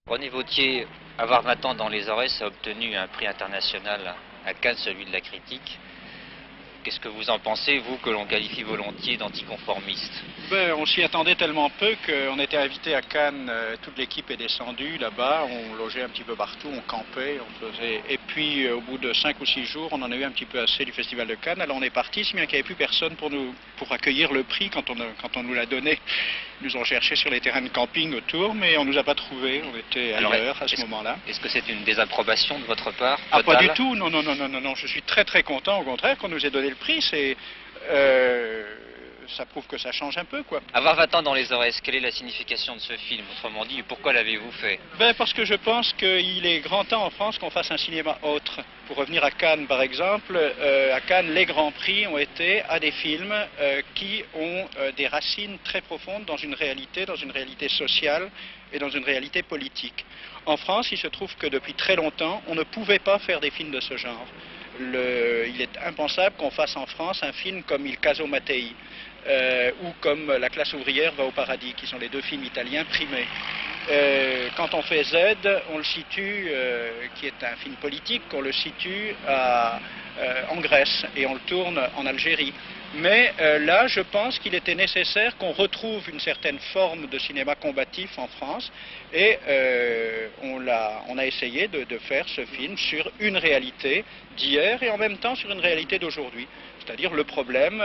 René Vauthier, avoir 20 ans dans les Aurès, a obtenu un prix international à Cannes, celui de la critique. Qu'est-ce que vous en pensez, vous, que l'on qualifie volontiers d'anticonformiste? On s'y attendait tellement peu qu'on était invité à Cannes, toute l'équipe est descendue là-bas, on logeait un petit peu partout, on campait, on faisait... Et puis au bout de 5 ou 6 jours, on en a eu un petit peu assez du Festival de Cannes, alors on est parti, si bien qu'il n'y avait plus personne pour accueillir le prix quand on nous l'a donné. Ils nous ont cherché sur les terrains de camping autour, mais on ne nous a pas trouvés, on était ailleurs à ce moment-là. Est-ce que c'est une désapprobation de votre part, totale? Ah, pas du totale? tout, non, non, non, non, non, non, je suis très très content, au contraire, qu'on nous ait donné le prix, ça prouve que ça change un peu, quoi. Avoir 20 ans dans les Aurès, quelle est la signification de ce film? Autrement dit, pourquoi l'avez-vous fait? Parce que je pense qu'il est grand temps en France qu'on fasse un cinéma autre. Pour revenir à Cannes, par exemple, à Cannes, les grands prix ont été à des films qui ont des racines très profondes dans une réalité sociale et dans une réalité politique. En France, il se trouve que depuis très longtemps, on ne pouvait pas faire des films de ce genre. Il est impensable qu'on fasse en France un film comme Il Caso Mattei ou comme La classe ouvrière va au paradis, qui sont les deux films italiens primés. Quand on fait Z, on le situe, qui est un film politique, on le situe en Grèce et on le tourne en Algérie. Mais là, je pense qu'il était nécessaire qu'on retrouve une certaine forme de cinéma combatif en France et on a essayé de faire ce film sur une réalité d'hier et en même temps sur une réalité d'aujourd'hui, c'est-à-dire le problème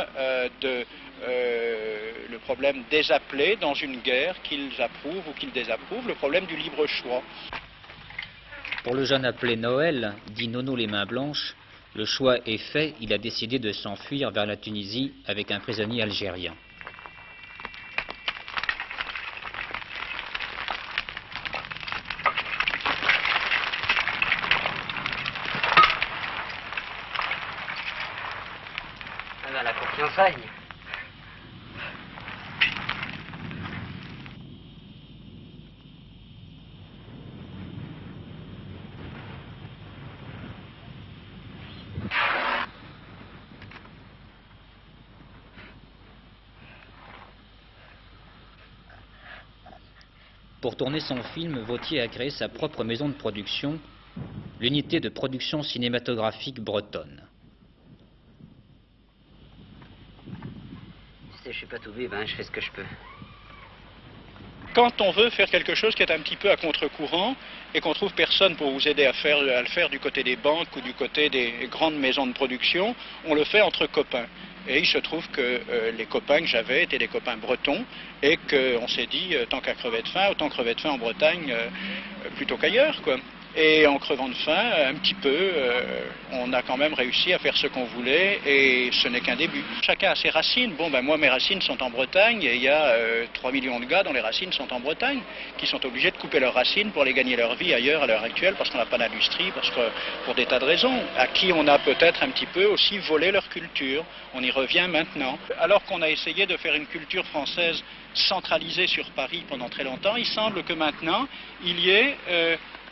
des appelés dans une guerre qu'ils approuvent ou qu'ils désapprouvent, le problème du libre choix. Pour le jeune appelé Noël, dit Nono les mains blanches, le choix est fait, il a décidé de s'enfuir vers la Tunisie avec un prisonnier algérien. La confiance aille. Pour tourner son film, Vauthier a créé sa propre maison de production, l'unité de production cinématographique bretonne. Tu sais, je suis pas tout bib, hein, je fais ce que je peux. Quand on veut faire quelque chose qui est un petit peu à contre-courant et qu'on trouve personne pour vous aider à le faire du côté des banques ou du côté des grandes maisons de production, on le fait entre copains. Et il se trouve que les copains que j'avais étaient des copains bretons et qu'on s'est dit, tant qu'à crever de faim, autant crever de faim en Bretagne plutôt qu'ailleurs, quoi. Et en crevant de faim, un petit peu, on a quand même réussi à faire ce qu'on voulait et ce n'est qu'un début. Chacun a ses racines. Moi, mes racines sont en Bretagne et il y a 3 millions de gars dont les racines sont en Bretagne, qui sont obligés de couper leurs racines pour aller gagner leur vie ailleurs à l'heure actuelle parce qu'on n'a pas d'industrie, pour des tas de raisons, à qui on a peut-être un petit peu aussi volé leur culture. On y revient maintenant. Alors qu'on a essayé de faire une culture française centralisée sur Paris pendant très longtemps, il semble que maintenant, il y ait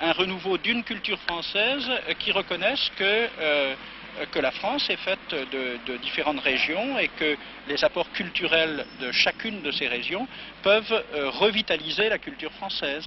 un renouveau d'une culture française qui reconnaisse que la France est faite de différentes régions et que les apports culturels de chacune de ces régions peuvent revitaliser la culture française.